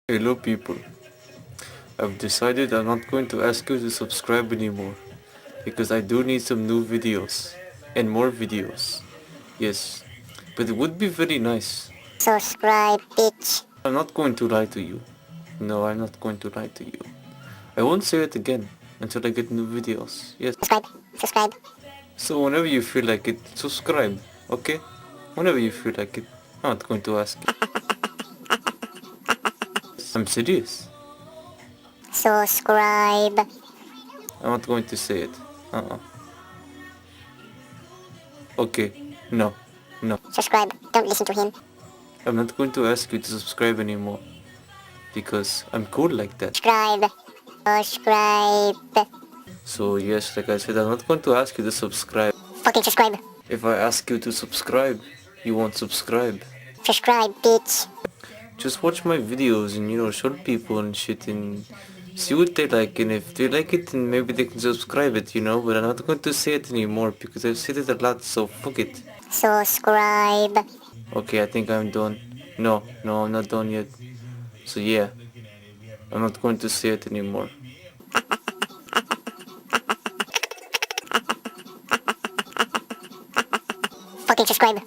Hello people, I've decided I'm not going to ask you to subscribe anymore because I do need some new videos and more videos. Yes, but it would be very nice. Subscribe, bitch. I'm not going to lie to you. No, I'm not going to lie to you. I won't say it again until I get new videos. Yes. Subscribe. So whenever you feel like it, subscribe, okay? Whenever you feel like it. I'm not going to ask you. I'm serious. Subscribe. I'm not going to say it. Okay, no, no. Subscribe. Don't listen to him. I'm not going to ask you to subscribe anymore because I'm cool like that. Subscribe. Subscribe. So yes, like I said, I'm not going to ask you to subscribe. Fucking subscribe. If I ask you to subscribe, you won't subscribe. Subscribe, bitch. Just watch my videos and show people and shit and see what they like, and if they like it then maybe they can subscribe it, but I'm not going to say it anymore because I've said it a lot, so fuck it. Subscribe. Okay, I think I'm done. No, I'm not done yet. So yeah, I'm not going to say it anymore. Fucking subscribe.